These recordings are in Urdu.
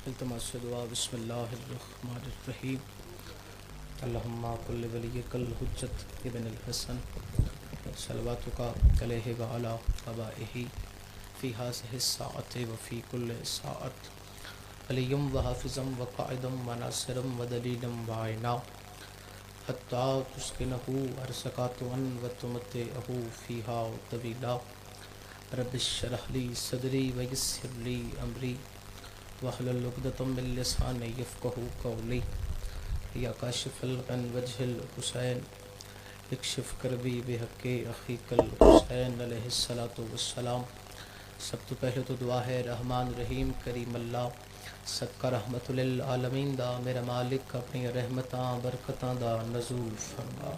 التماس دعا بسم اللہ الرحمن الرحیم اللہم کل ولیک الحجت ابن الحسن صلواتک علیہ وعلی آبائہ فی ہذہ الساعۃ وفی کل ساعۃ علیم وحافظم وقائدم وناصرم ودلیلم وعینا حتی تسکنہ ارسکاتون وتمتعہ فیہا طویلا رب اشرح لی صدری ویسر لی امری واحلل عقدۃ من لسانی یفقہوا قولی یا کاشف الغن وجہ الحسین اکشف کربی بحق اخیک الحسین علیہ الصلاۃ والسلام۔ سب تو پہلے تو دعا ہے رحمان رحیم کریم اللہ صدقہ رحمت للعالمین دا میرا مالک اپنی رحمتاں برکتاں دا نزول فرما۔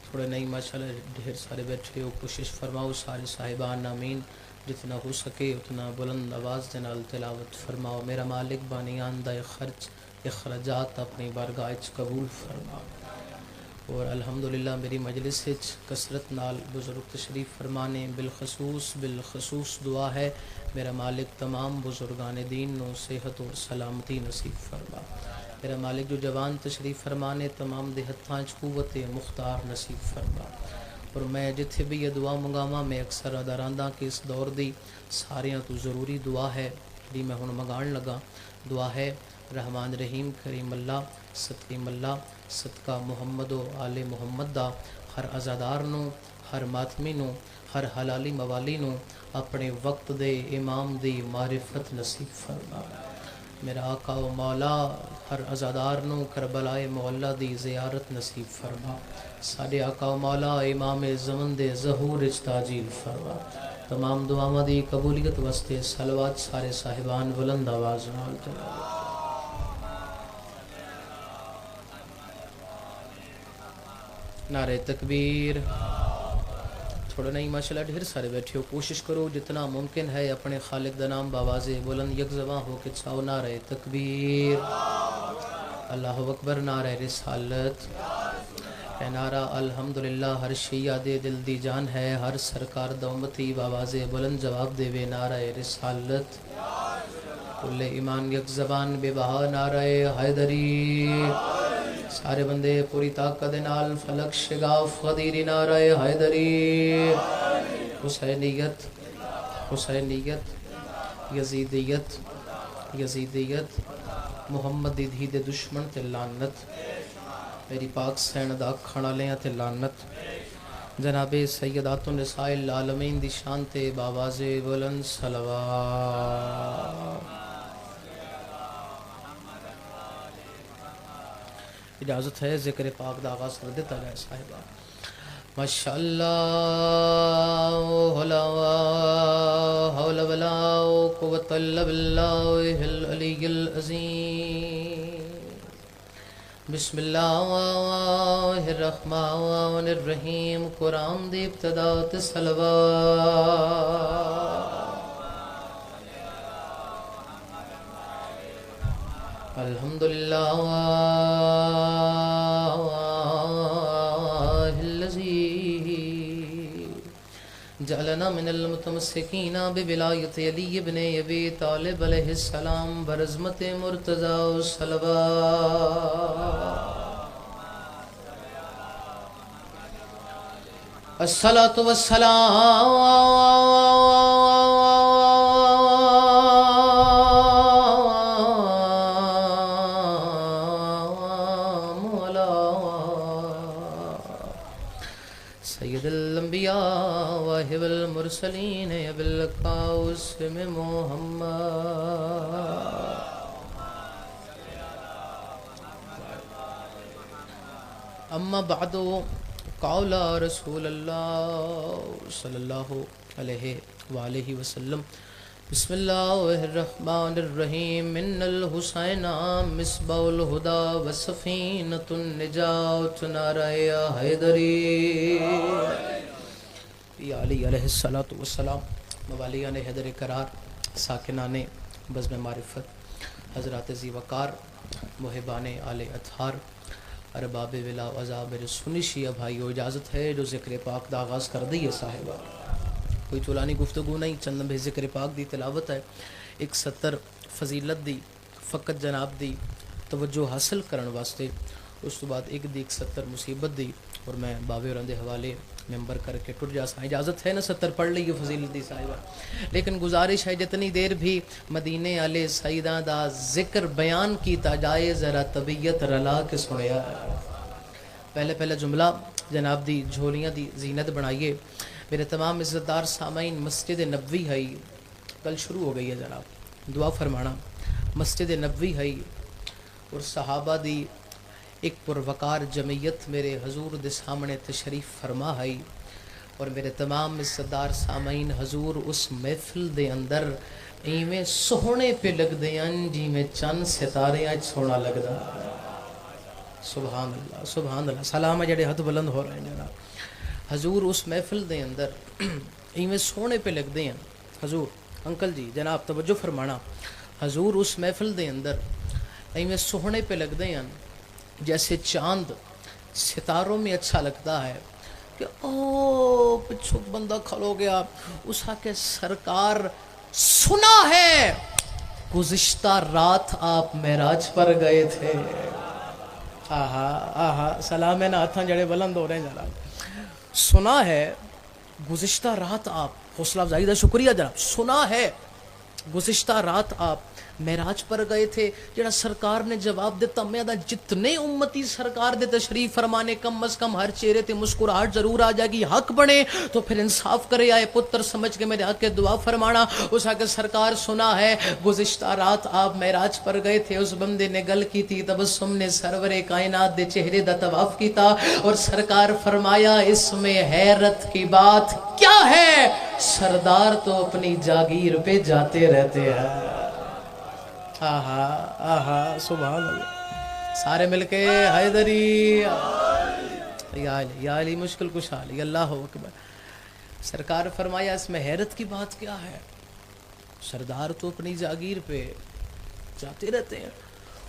تھوڑے نہیں ماشاءاللہ ڈھیر سارے بیٹھے ہو، کوشش فرماؤ سارے صاحبان آمین، جتنا ہو سکے اتنا بلند آواز دے نال تلاوت فرماؤ۔ میرا مالک بانیان دا خرچ اخراجات اپنی بارگاہ وچ قبول فرما۔ اور الحمدللہ میری مجلس وچ کثرت نال بزرگ تشریف فرمانے، بالخصوص دعا ہے میرا مالک تمام بزرگان دین نو صحت و سلامتی نصیب فرما۔ میرا مالک جو جوان تشریف فرمانے تمام دے ہتھاں وچ قوت مختار نصیب فرما۔ اور میں جتھے بھی یہ دعا منگاواں میں اکثر ادا رہندا کہ اس دور دی ساریاں تو ضروری دعا ہے جی میں ہن منگان لگا۔ دعا ہے رحمان رحیم کریم اللہ صدقہ محمد و آل محمد دا ہر عزادار نو، ہر ماتمی نو، ہر حلالی موالی نو اپنے وقت دے امام دی معرفت نصیب فرما۔ میرا آقا و مولا ہر عزادار نو کربلائے معلی دی زیارت نصیب فرما۔ ساڈے آقا و مولا امام زمن دے ظہور وچ تاجیل فرما۔ تمام دعاواں دی قبولیت واسطے صلوات سارے صاحبان بلند آواز نال تلاوت۔ نعرہ تکبیر۔ تھوڑا نہیں ماشاءاللہ ڈھیر سارے بیٹھے ہو، کوشش کرو جتنا ممکن ہے اپنے خالق دا نام باواز بلند یک زباں ہو کے چاہو نعرہ تکبیر، اللہ اکبر، نعرہ رسالت، اے نعرہ الحمدللہ ہر شیعہ دے دل دی جان ہے، ہر سرکار دا امتی باواز بلند جواب دے وے نعرہ رسالت، کل ایمان یک زبان بے بہا نعرہ حیدری، سارے بندے پوری طاقت نال فلک شگاف غدیری نعرہ حیدری، حسینیت یزیدیت محمد دی دھی دے دشمن تے لعنت، میری پاک سین دا کھانا لیاں تے لعنت، جناب سیدات النساء العالمین دی شان تے باواز بلند صلوات۔ اجازت ہے ذکر پاک دا آغاز کر دیتا جائے صاحبہ۔ ماشاءاللہ لا حول ولا قوة الا باللہ العلی العظیم۔ بسم اللہ الرحمن الرحیم، قرآن دی ابتدا تے صلوات۔ الحمدللہ الذی جعلنا من المتمسکین بولایت علی ابن ابی طالب علیہ السلام برزمت مرتضی و صلوات۔ الصلاۃ سید الانبیاء واہب المرسلین ابی القاسم محمد۔ اما بعد قول رسول اللہ صلی اللہ علیہ وآلہ وسلم، بسم اللہ الرحمن الرحیم، ان الحسین مصباح الہدی وسفینۃ النجات نعرہ حیدری۔ علی علیہ الصلاۃ والسلام، موالیان حیدر قرار، ساکنان بزم معرفت، حضرات ذی وقار، محبان آل اطہار، ارباب ولا عذاب سنی شیعہ بھائیو، اجازت ہے جو ذکر پاک دا آغاز کر دیئے صاحبہ۔ کوئی طولانی گفتگو نہیں، چند لمحے ذکر پاک دی تلاوت ہے۔ ایک 70 فضیلت دی فقط جناب دی توجہ حاصل کرن واسطے اس تو بعد ایک دی 170 مصیبت دی اور میں باوے ہوراں دے حوالے ممبر کر کے ٹر جا سا. اجازت ہے نا 70 پڑھ لئیے فضیلت دی صاحبہ. لیکن گزارش ہے جتنی دیر بھی مدینے والے سیداں دا ذکر بیان کیتا جائے ذرا طبیعت رلا کے سنیا. پہلے جملہ جناب دی جھولیاں دی زینت بنائیے. میرے تمام عزت دار سامعین مسجد نبوی ہے کل شروع ہو گئی ہے جناب دعا فرمانا. مسجد نبوی ہے اور صحابہ دی ایک پروقار جمعیت میرے حضور دے سامنے تشریف فرما ہے اور میرے تمام عزت دار سامعین حضور اس محفل دے اندر ایویں سوہنے پہ لگ دیاں جی میں چند ستارے آج سونا لگ دا. سبحان اللہ سبحان اللہ. سلام ہے جڑے ہاتھ بلند ہو رہے ہیں جناب. حضور اس محفل دے اندر ایویں سونے پہ لگ دیاں. حضور انکل جی جناب توجہ فرمانا. حضور اس محفل دے اندر ایویں سوہنے پہ لگ دیاں جیسے چاند ستاروں میں اچھا لگتا ہے کہ او پچھو بندہ کھلو گیا اس کے سرکار سنا ہے گزشتہ رات آپ معراج پر گئے تھے. آہا آہا سلام ہے نا ہاتھاں جڑے بلند ہو رہے ہیں جناب. سنا ہے گزشتہ رات آپ حوصلہ افزائی دا شکریہ جناب. سنا ہے گزشتہ رات آپ معراج پر گئے تھے. جڑا سرکار نے جواب دیتا میں دا جتنے امتی سرکار دے تشریف فرمانے کم از کم ہر چہرے تے مسکراہٹ ضرور آ جائے گی. حق بنے تو پھر انصاف کرے آئے پتر سمجھ کے میرے حق کے دعا فرمانا. اس کے سرکار سنا ہے گزشتہ رات آپ معراج پر گئے تھے. اس بندے نے گل کی تھی تبسم نے سرور کائنات دے چہرے دا طواف کیتا اور سرکار فرمایا اس میں حیرت کی بات کیا ہے سردار تو اپنی جاگیر پہ جاتے رہتے ہیں. آہا آہا سبحان اللہ. سارے مل کے حیدری یا علی مشکل کشال اللہ اکبر. سرکار فرمایا اس میں حیرت کی بات کیا ہے سردار تو اپنی جاگیر پہ جاتے رہتے ہیں.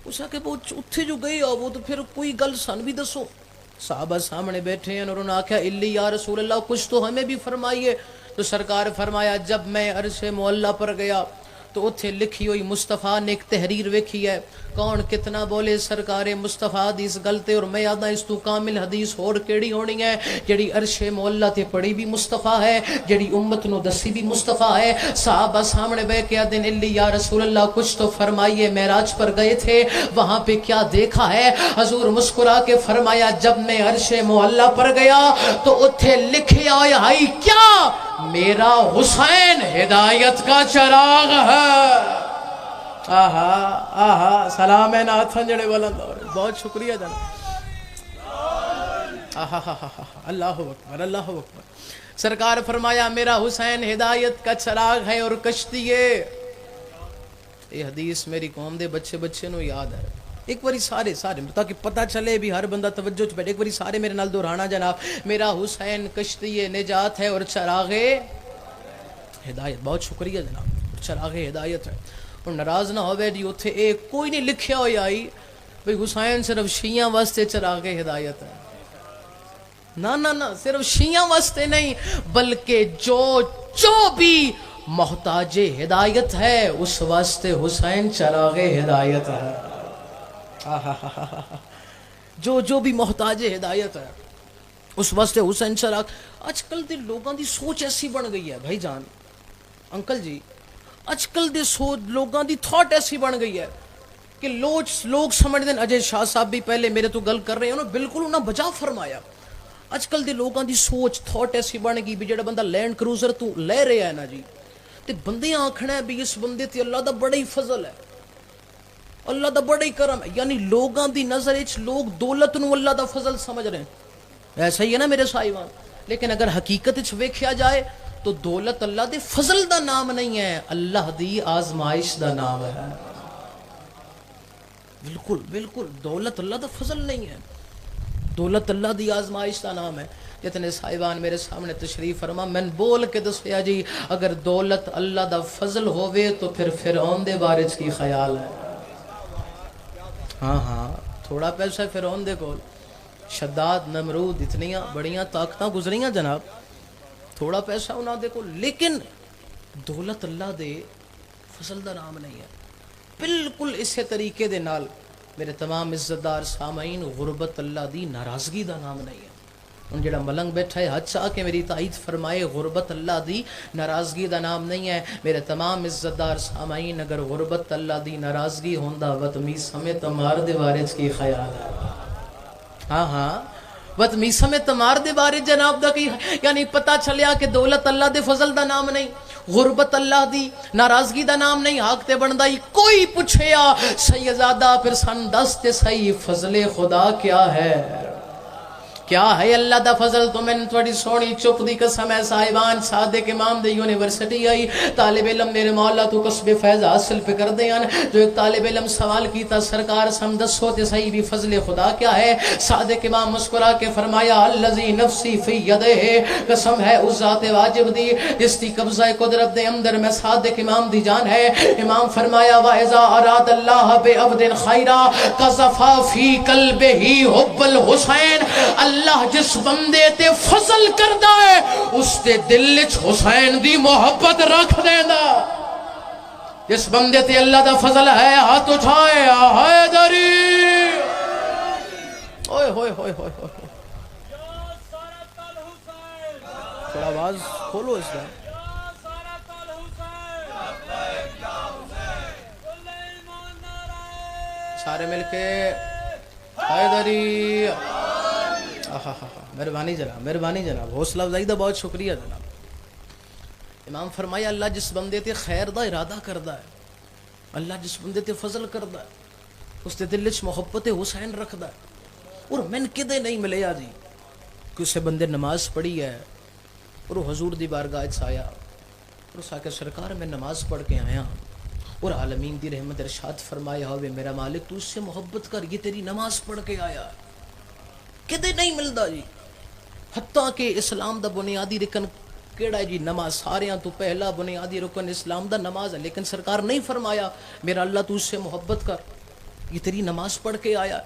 اس کے وہ اتھے جو گئے وہ تو پھر کوئی گل سن بھی دسو. صحابہ سامنے بیٹھے ہیں اور انہوں نے آکھا الی یا رسول اللہ کچھ تو ہمیں بھی فرمائیے. تو سرکار فرمایا جب میں عرش معلیٰ پر گیا تو اتھے لکھی ہوئی مصطفیٰ نے ایک تحریر ویکھی ہے کون کتنا بولے سرکار مصطفیٰ حدیث گلتے اور میں یاداں اس تو کامل حدیث اور کیڑی ہونی ہے جڑی عرش معلیٰ تے پڑھی بھی مصطفیٰ ہے جڑی امت نو دسی بھی مصطفیٰ ہے. صحابہ سامنے بیٹھ کے دن الی یا رسول اللہ کچھ تو فرمائیے معراج پر گئے تھے وہاں پہ کیا دیکھا ہے. حضور مسکرا کے فرمایا جب میں عرش معلیٰ پر گیا تو اتھے لکھیا ہے کیا میرا حسین ہدایت کا چراغ ہے. آہا آہا سلام ہے نا ہاتھاں جڑے بلند ہو رہے. بہت شکریہ جناب. آہا اللہ اکبر اللہ اکبر. سرکار فرمایا میرا حسین ہدایت کا چراغ ہے اور کشتی ہے. یہ حدیث میری قوم دے بچے نو یاد ہے. ایک باری سارے تاکہ پتہ چلے بھی ہر بندہ توجہ چ بیٹھے. ایک باری سارے میرے نال دہرانا جناب. میرا حسین کشتی نجات ہے اور چراغ ہدایت. بہت شکریہ جناب. چراغ ہدایت ہے اور ناراض نہ ہوئے جی اتھے ایک کوئی نہیں لکھیا ہوئی آئی بھئی حسین صرف شیعہ واسطے چراغ ہدایت ہے. نہ صرف شیعہ واسطے نہیں بلکہ جو بھی محتاج ہدایت ہے اس واسطے حسین چراغ ہدایت ہے. جو بھی محتاج ہدایت ہے اس واسطے حسین چراغ. آج کل دے لوگاں دی سوچ ایسی بن گئی ہے بھائی جان انکل جی. آج کل دے سوچ لوگاں دی تھاٹ ایسی بن گئی ہے کہ لوگ سمجھ دیں. اجے شاہ صاحب بھی پہلے میرے تو گل کر رہے ہیں انہوں بالکل انہوں بجا فرمایا. آج کل دے لوگاں دی سوچ تھاٹ ایسی بن گئی بھی جڑا بندہ لینڈ کروزر تو لے رہا ہے نا جی تے بندے آکھنا ہے بھی اس بندے تے اللہ دا بڑا ہی فضل ہے اللہ دا بڑا ہی کرم ہے. یعنی لوگاں دی نظر اچ لوگ دولت نو اللہ دا فضل سمجھ رہے ہیں. ایسا ہی ہے نا میرے صاحبان. لیکن اگر حقیقت اچ ویکھیا جائے تو دولت اللہ دے فضل دا نام نہیں ہے اللہ دی آزمائش دا نام ہے. بالکل دولت اللہ دا فضل نہیں ہے دولت اللہ دی آزمائش دا نام ہے. جتنے صاحبان میرے سامنے تشریف فرما میں بول کے دسیا جی اگر دولت اللہ دا فضل ہوئے تو پھر فرعون دے بارے کی خیال ہے. ہاں تھوڑا پیسہ فرعون دے کول شداد نمرود اتنیاں بڑیاں طاقتاں گزریاں جناب تھوڑا پیسہ انہاں دے کول لیکن دولت اللہ دے فضل دا نام نہیں ہے. بالکل اسی طریقے دے نال میرے تمام عزت دار سامعین غربت اللہ دی ناراضگی دا نام نہیں ہے. ان جڑا ملنگ بیٹھا ہے ہاتھ چاہ کے میری تائید فرمائے غربت اللہ دی ناراضگی دا نام نہیں ہے. میرے تمام عزت دار سامعین اگر غربت اللہ دی ناراضگی ہوندا وطمی سمیت مار دے بارے کی خیال ہے. ہاں ہاں وطمی سمیت مار دے بارے جناب دا کی یعنی پتہ چلیا کہ دولت اللہ دے فضل دا نام نہیں, غربت اللہ دی ناراضگی دا نام نہیں. حق تے بندا ہی کوئی پوچھیا سیدزادہ پھر سن دس تے صحیح فضل خدا کیا ہے, کیا ہے اللہ دا فضل. تو میں تھوڑی سونی چپ دی قسم ہے صاحبان صادق امام دے یونیورسٹی آئی طالب علم میرے مولا تو قصب فیض حاصل پہ کر دیاں. جو ایک طالب علم سوال کیتا سرکار سم دسو تے صحیح بھی فضل خدا کیا ہے. صادق امام مسکرا کے فرمایا الذی نفسی فی یدہ, قسم ہے اس ذات واجب دی جس دی قبضہ قدرت دے اندر میں صادق امام دی جان ہے. امام فرمایا وَإِذَا أَرَادَ اللَّهَ بِعَبْدٍ خَيْرًا قَذَفَ فِي قَلْبِهِ حُبَّ الْحُسَيْنِ. اللہ جس بندے تے فضل کردہ ہے اس تے دل وچ حسین دی محبت رکھ دینا. جس بندے تے اللہ دا فضل ہے ہاتھ اٹھائے حیدری. اوئے ہوئے ہوئے ہوئے ہوئے تھوڑا آواز کھولو اس کا. سارے مل کے حیدری. مہربانی جناب, مہربانی جناب, حوصلہ افزائی دا بہت شکریہ جناب. امام فرمایا اللہ جس بندے تے خیر دا ارادہ کردا ہے, اللہ جس بندے تے فضل کردا ہے اس تے دل وچ محبت حسین رکھدا ہے. اور من کدے نہیں ملیا جی کہ اسے بندے نماز پڑھی ہے اور وہ حضور دی بارگاہ وچ آیا اور اس آکے سرکار میں نماز پڑھ کے آیا اور عالمین دی رحمت ارشاد فرمایا ہوئے میرا مالک تو اس سے محبت کر, یہ تیری نماز پڑھ کے آیا. کدے نہیں ملدا جی. حتیٰ کہ اسلام دا بنیادی رکن کیڑا ہے جی نماز, سارے تو پہلا بنیادی رکن اسلام دا نماز ہے. لیکن سرکار نہیں فرمایا میرا اللہ تو اس سے محبت کر, یہ تیری نماز پڑھ کے آیا.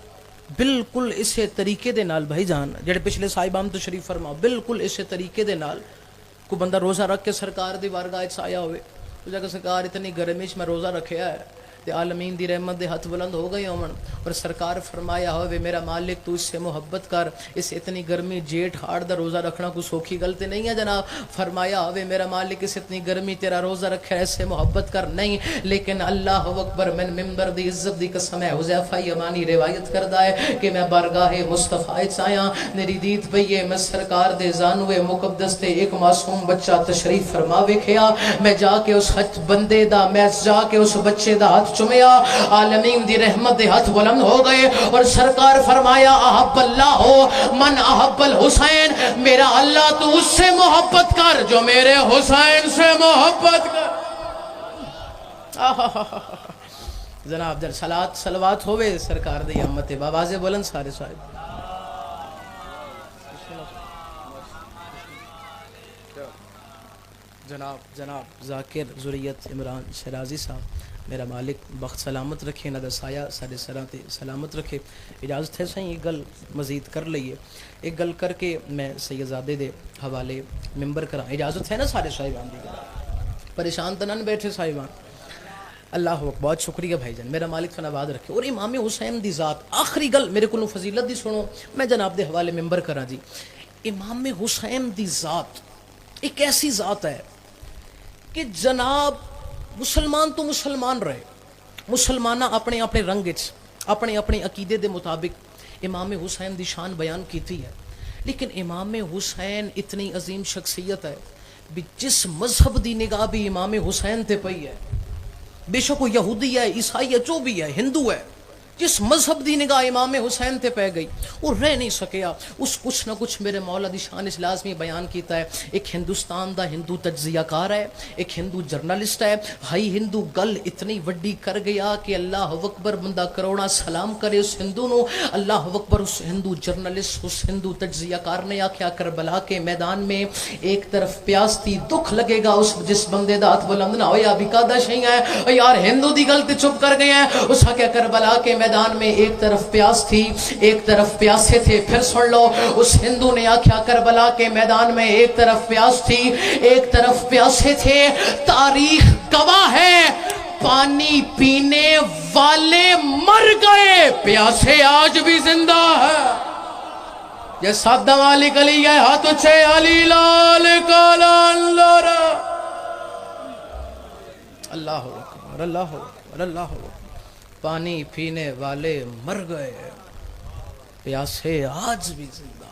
بالکل اسے طریقے دے نال بھائی جان جڑے پچھلے صاحبان تشریف فرما, بالکل اسے طریقے دے نال کو بندہ روزہ رکھ کے سرکار دی بارگاہ وچ آیا ہوئے تو جا کہ سرکار اتنی گرمی وچ میں روزہ رکھیا ہے تے عالمین دی رحمت دے ہاتھ بلند ہو گئے ہون اور سرکار فرمایا ہوئے میرا مالک تو اس سے محبت کر. اس اتنی گرمی جیٹھ ہاڑ دا روزہ رکھنا کوئی سوکھی گل تے نہیں ہے جناب. فرمایا ہوئے میرا مالک اس اتنی گرمی تیرا روزہ رکھے اس سے محبت کر نہیں. لیکن اللہ اکبر من ممبر دی عزت دی قسم ہے حذیفہ یمانی روایت کردا ہے کہ میں بارگاہ مصطفیٰ وچ آیا, میری دید پئی ہے میں سرکار دے زانوے مقدس تے ایک معصوم بچہ تشریف فرما ویکھیا. میں جا کے اس بندے دا میں جا کے اس بچے دا ہاتھ چمیا, عالمین دی رحمت دے ہاتھ بلند ہو گئے اور سرکار فرمایا احب اللہ ہو من احب الحسین, میرا اللہ تو اس سے محبت کر جو میرے حسین سے محبت کر. جناب در صلوات ہوئے سرکار دی امت باواز بلند سارے صاحب. جناب ذاکر ذریت عمران شرازی صاحب میرا مالک بخت سلامت رکھے, نہ دسایا سارے سراتے سلامت رکھے. اجازت ہے صحیح ایک گل مزید کر لئیے, ایک گل کر کے میں سیدزادے دے حوالے ممبر کرا. اجازت ہے نا سارے صاحبان دی گل, پریشان تنن بیٹھے صاحبان. اللہ اکبر, بہت شکریہ بھائی جان, میرا مالک فنواد رکھے. اور امام حسین دی ذات آخری گل میرے کو فضیلت دی سنو, میں جناب دے حوالے ممبر کرا جی. امام حسین دی ذات ایک ایسی ذات ہے کہ جناب مسلمان تو مسلمان رہے, مسلمانہ اپنے اپنے رنگ اپنے اپنے عقیدے دے مطابق امام حسین دی شان بیان کیتی ہے. لیکن امام حسین اتنی عظیم شخصیت ہے بھی جس مذہب دی نگاہ بھی امام حسین تے پئی ہے, بے شک وہ یہودی ہے, عیسائی ہے, جو بھی ہے, ہندو ہے, جس مذہب دی نگاہ امام حسین تے پہ گئی اور رہ نہیں سکیا. اس کچھ نہ کچھ میرے مولا دی شان اس لازمی بیان کیتا ہے. ایک ہندوستان دا ہندو تجزیہ کار ہے, ایک ہندو جرنلسٹ ہے, ہائی ہندو گل اتنی وڈی کر گیا کہ اللہ اکبر بندہ کروڑا سلام کرے اس ہندو نو. اللہ اکبر, اس ہندو جرنلسٹ اس ہندو تجزیہ کار نے آکھیا کربلا کے میدان میں ایک طرف پیاس تھی, دکھ لگے گا اس جس بندے دا ہاتھ بلند نہ ہویا بھی کادا شئی ہے یار ہندو دی گل تے چپ کر گئے ہیں. اس آکھیا کربلا کے میدان میں ایک طرف پیاس تھی ایک طرف پیاسے تھے. پھر سن لو, اس ہندو نے آکھیا کربلا کے میدان میں ایک طرف پیاس تھی ایک طرف پیاسے تھے. تاریخ گواہ ہے پانی پینے والے مر گئے، پیاسے آج بھی زندہ ہے۔ یہ سادہ والی گلی ہے، ہاتھ اچھے علی لال کالان لورا۔ اللہ اکبر اللہ اکبر اللہ اکبر۔ پانی پینے والے مر گئے، پیاسے آج بھی زندہ۔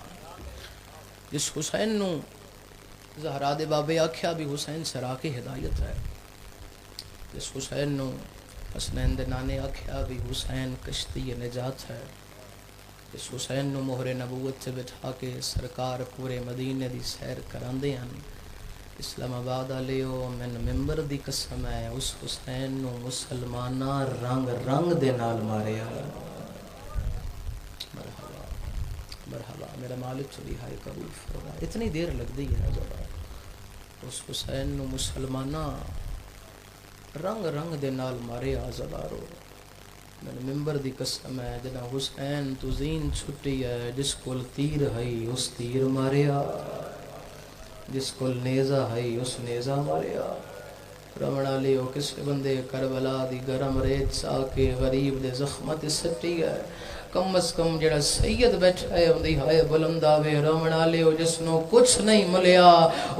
جس حسین نو زہرا دے بابے آکھیا بھی حسین سرا کی ہدایت ہے، جس حسین نو حسنین دے نانے آکھیا بھی حسین کشتی نجات ہے، جس حسین نو مہر نبوت سے بٹھا کے سرکار پورے مدینے دی سیر کراندے ہیں، اسلام آباد علیو من ممبر دی قسم ہے، اس حسین نو مسلمانہ رنگ رنگ دے نال مارے آیا۔ مرحبا مرحبا، میرا مالک چلی ہائے قبول فرما۔ اتنی دیر لگ دی ہے ذرا، اس حسین نو مسلمانہ رنگ رنگ دے نال مارے آزادارو۔ من ممبر دی قسم ہے، جنا حسین تو زین چھٹی ہے، جس کول تیر ہے اس تیر ماریا، جس کول نیزہ ہے اس نیزہ ماریا۔ رمنا لیو کس بندے کربلا دی گرم ریت سا کے غریب دے زخمت سٹی ہے، کم از کم جڑا سید بیٹھا ہے اندی ہائے بلندہ وے۔ رمنا لیو جس نو کچھ نہیں ملیا،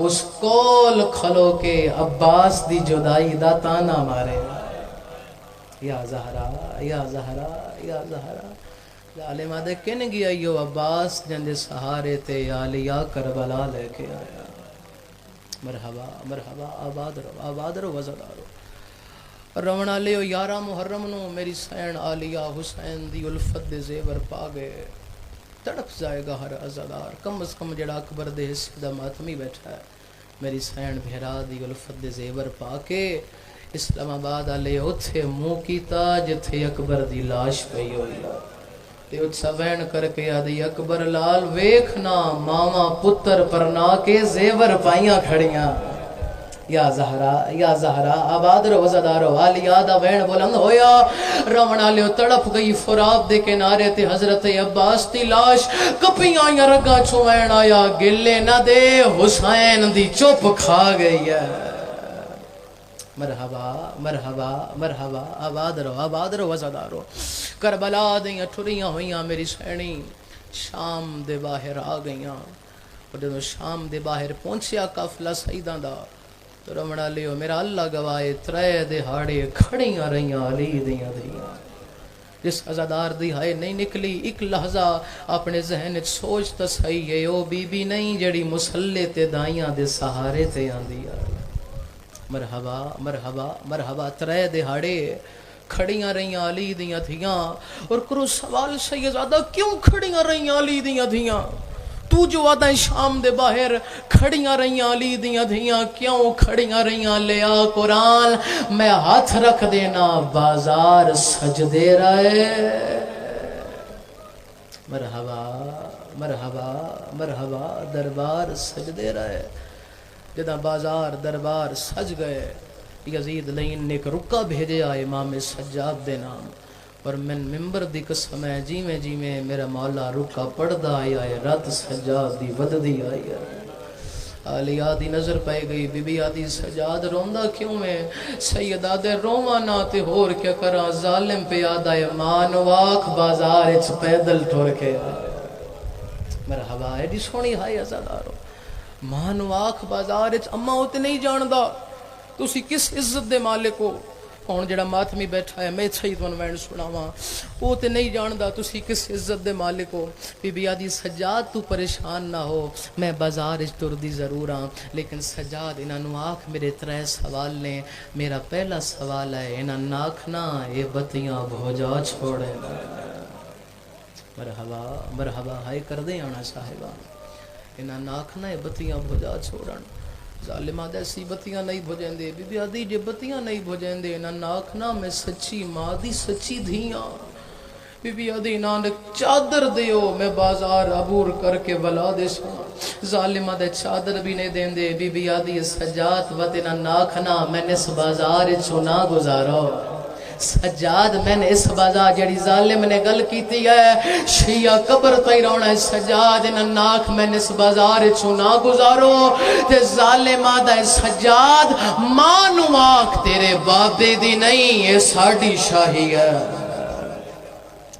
اس کول کھلو کے عباس دی جدائی دا تانا مارے۔ یا زہرا یا زہرا یا زہرا، ظالمہ دے کن گیا یو عباس جندے سہارے تے آلیا کربلا لے کے آیا۔ مرحبا مرحبا، آباد رو وزدارو۔ رونا لیو 11 محرم نو میری سین آلیا حسین دی الفت دے زیور پا گئے، تڑپ جائے گا ہر عزادار۔ کم از کم جڑا اکبر دے حصے دا ماتمی بیٹھا ہے، میری سین بھیرا دی الفت دے زیور پا کے اسلام آباد آلے اتھے منہ کیتا جتھے اکبر دی لاش پئی ہوئی، تے اتسا وین کر کے آدھی اکبر لال ویکھنا ماما پتر پرنا کے زیور پائیاں کھڑیاں۔ یا زہرا آباد رو وزدارو، آلیا دا وین بلند ہویا۔ رونا لیو تڑپ گئی فراب دے کنارے تے حضرت عباس دی لاش، کپیاں یا رگا چھوین آیا، گلے نہ دے حسین دی چپ کھا گئی ہے۔ مرحبا مرحبا مرحبا، آباد رو وزدارو۔ کربلا دیاں ٹھریاں ہویاں میری سینی شام دے باہر آ گئیاں، اور جب شام دے باہر پہنچیا قافلہ سیداں دا، تو رمنا لیو میرا اللہ گوائے ترے دہاڑے کھڑیاں رہیاں علی دیاں دیاں۔ جس عزادار دی ہائے نہیں نکلی ایک لحظہ اپنے ذہن سوچ تا صحیح ہے، او بی بی نہیں جڑی مسلے تے دائیاں دے سہارے تے آندی آئی۔ مرحبا مرحبا مرحبا، ترے دہاڑے کھڑیاں رہیاں علی دیاں تھیاں۔ اور کرو سوال سیدزادہ کیوں کھڑیاں رہیاں علی دیاں تھیاں؟ تو جو آدھا شام دے باہر کھڑیاں رہیاں علی دیاں تھیاں، کیوں کھڑیاں رہیاں؟ لیا قرآن میں ہاتھ رکھ دینا بازار سجدے رہے۔ مرحبا مرحبا مرحبا، دربار سجدے رہے۔ جدہ بازار دربار سج گئے، یزید لین نے ایک رکا بھیجے آئے امام سجاد دے نام، اور من ممبر دی قسم ہے جی میں میرا مولا رکا پڑھدا آیا ہے، رات سجاد دی ود دی آئی ہے۔ آلیا دی نظر پہ گئی، بی بی آدھی سجاد روندہ کیوں ہے؟ سیدہ دے روانا تے ہور کیا کرا، ظالم پہ آدھا ہے مانواک بازار اچھ پیدل ٹھور کے آئے۔ مرحبا ایڈی سونی ہائی عزادارو، مانواک بازار اچھ اممہ ہوتے نہیں جاندہ تُسی کس عزت دے مالک ہو؟ کون جڑا ماتمی بیٹھا ہے میں چھئی تو انوین سناواں، وہ تے نہیں جاندہ تُسی کس عزت دے مالک ہو۔ بی بی آدھی سجاد تو پریشان نہ ہو، میں بازار اچ تردی ضرور ہاں، لیکن سجاد انہاں نو آکھ میرے 3 سوال نے۔ میرا پہلا سوال ہے انہاں ناکھنا یہ بتیاں بھوجا چھوڑے نا۔ مرحبا مرحبا، ہائے کر دیں آنا صاحبہ، انہاں ناکھنا یہ بتیاں بھوجا چھوڑن۔ ظالمہ دیسی بتیاں نہیں بھجیں دے، بی بی آدھی جے بتیاں نہیں بھجیں دے نہ ناکھنا میں سچی ماں دی سچی دھیاں۔ بی بی آدھی نانک چادر دیو میں بازار عبور کر کے ولا دے سنا۔ ظالمہ دے چادر بھی نہیں دیں دے، بی بی آدھی سجات وطنہ ناکھنا میں نس بازار چھونا گزارو۔ سجاد میں نے اس بازار جڑی ظالم نے گل کیتی ہے شیعہ قبر تے رونا ہے سجاد ان ناک میں نے اس بازار چنا گزارو تے ظالم آدھا ہے سجاد مانو آکھ تیرے بابے دی نہیں یہ ساڑی شاہی ہے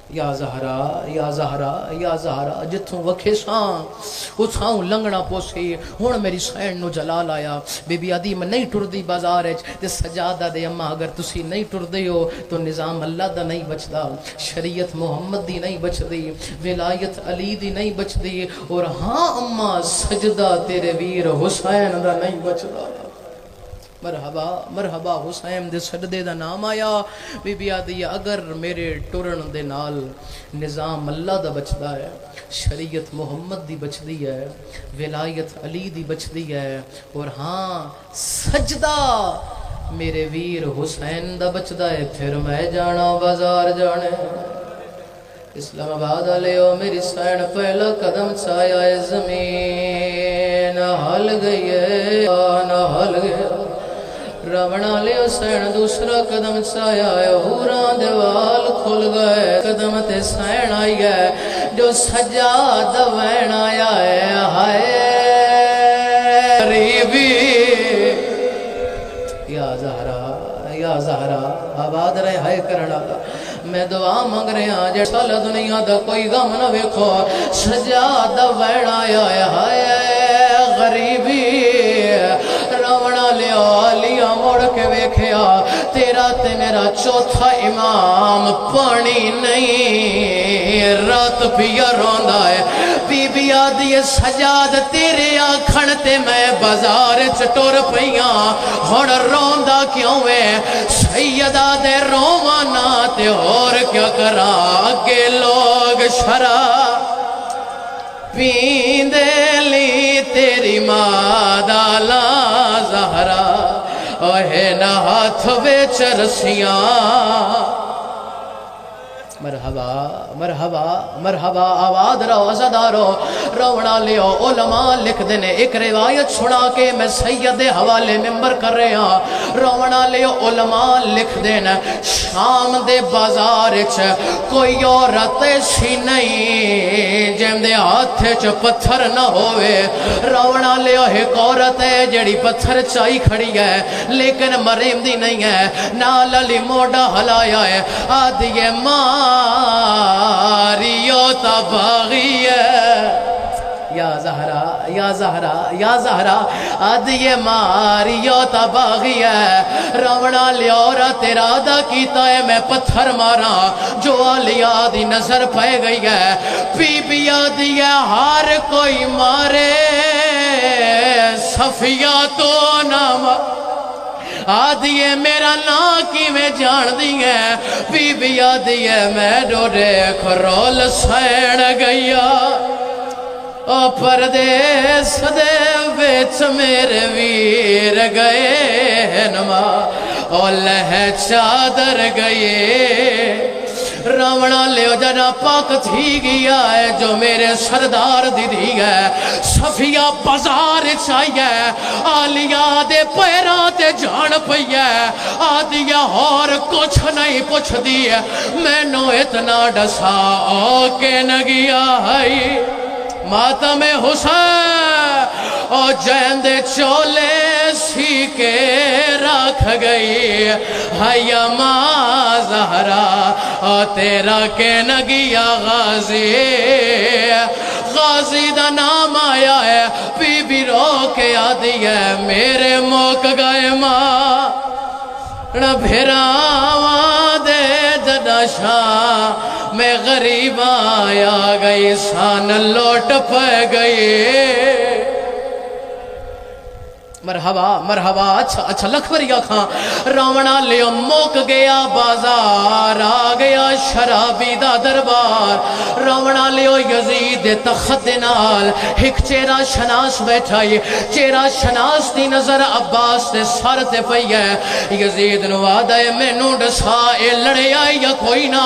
یا زہرا یا زہرا یا زہرا جتھوں وکھے ساں اتھاؤں لنگنا پوسی ہون میری سین نو جلال آیا بی بی آدھی میں نہیں ٹر دی بازار ہے تے سجادہ دے اماں اگر تسی نہیں ٹر دے ہو تو نظام اللہ دا نہیں بچ دا شریعت محمد دی نہیں بچ دی ولایت علی دی نہیں بچ دی اور ہاں اماں سجدہ تیرے ویر حسین دا نہیں بچ دا مرحبا مرحبا حسین دے سجدے دا نام آیا بی بی آدھی اگر میرے ٹرن دے نال نظام اللہ دا بچدا ہے شریعت محمد دی بچ دی ہے ولایت علی دی بچ دی ہے اور ہاں سجدہ میرے ویر حسین دا بچدا ہے پھر میں جانا بازار جانے اسلام آباد علیہ میری سین پہلا قدم چایا ہے زمین ہل گئی ہے نہ ہل گیا رونا لے سین دوسرا قدم چایا ہے ہوران دیوال کھل گئے قدم تے سین آئی ہے جو سجاد وین آیا ہے ہائے قریبی یا زہرا آباد رہے ہائے کرنا میں دعا مانگ رہے ہیں جے سال دنیا دا کوئی غم نہ ویکھو سجاد وین آیا ہے ہائے غریبی رونا لیا موڑ کے ویکھیا تیرا تے میرا چوتھا امام پانی نہیں رات پیا روندا ہے بی بی آدھی سجاد تیرے آکھن تے میں بازار چٹور پئیاں ہن روندا کیوں ہے سیدہ دے روانا تے اور کیا کرا اگے لوگ شراب پیندے لی تیری مادالا زہرا اوہے نہ ہاتھ ویچ رسیاں مرحبا مرحبا مرحبا آواد رو ازدارو رونا لیو علماء لکھ دینے ایک روایت چھڑا کے میں سید حوالے ممبر کر رہے ہیں رونا لیو علماء لکھ دینے شام دے بازار کوئی عورت ایسی نہیں جم دے ہاتھ پتھر نہ ہوئے رونا لیو ایک عورت ہے جڑی پتھر چائی کھڑی ہے لیکن مریم دی نہیں ہے نال علی موڑا ہلایا ہے آدھی ماں ماریو تباغی ہے یا زہرا یا زہرا یا زہرا آدھی ماریو تباغی ہے رونا لیورا تیرا دا کیتا ہے میں پتھر مارا جو علی آدھی نظر پہ گئی ہے بی بی آدھی ہے ہار کوئی مارے صفیہ تو نام آدھی میرا نا کی میں جان دی ہے بی بی آدھی میں ڈوڑے کھرول سین گیا او پردیس دے ویچ میرے ویر گئے نما او لہ چادر گئے رونا لیو جنا پاک تھی گیا ہے جو میرے سردار دی دی ہے صفیہ بازار چاہیے آلیا دے پیراتے جان پئیے آدیا اور کچھ نہیں پوچھ دیئے میں نو اتنا ڈسا اوکے نگیا ہے ماتم حسین او جیندے چولے سی کے رکھ گئی حیا ماں زہرا او تیرا کے نگیا غازی غازی دا نام آیا ہے بی بی رو کے آدھی ہے میرے موک گئے ماں نہ بھیراواں دے جدا شاہ میں غریب آیا گئی سان لوٹ پہ گئی مرحبا مرحبا اچھا لکھوری آکھاں رونا لیو موک گیا بازار آ گیا شرابی دا دربار رونا لیو یزید تخت نال ایک چیرہ شناس بیٹھائی چیرہ شناس دی نظر عباس دے سر تے پئی ہے یزید نوادہ میں نوڈ سا اے لڑے آئے یا کوئی نہ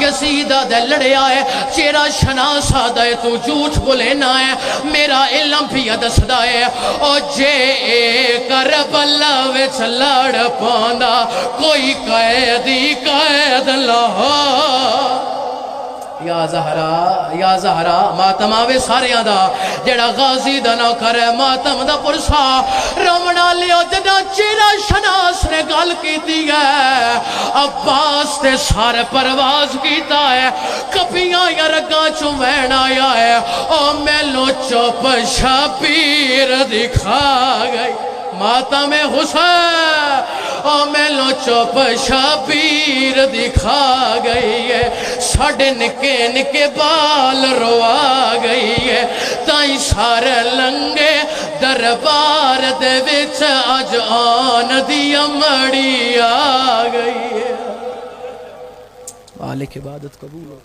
یزید دے لڑے آئے چیرہ شناس آدھے تو جھوٹ بولے نہ ہے میرا علم بھی دس دائے او جے کربلا وچ لڑ پوندا کوئی قیدی قید لاہور یا زہرا ماتم آوے سارے دا جڑا غازی دا نہ کرے ماتم دا پرسا رونا لیو جدا چیرا شناس نے گل کی ہے عباس تے سار پرواز کیتا ہے کپیاں یا رگاں چوین آیا ہے او میلو چوپ شبیر دکھا گئی ماتم حسین او میلو چوپ شبیر دکھا گئی ہے ساڑھے نکے نکے بال روا گئی ہے تائیں سارے لنگے دربار دے وچ آج آن دی امڑی آ گئی ہے مالک عبادت قبول ہو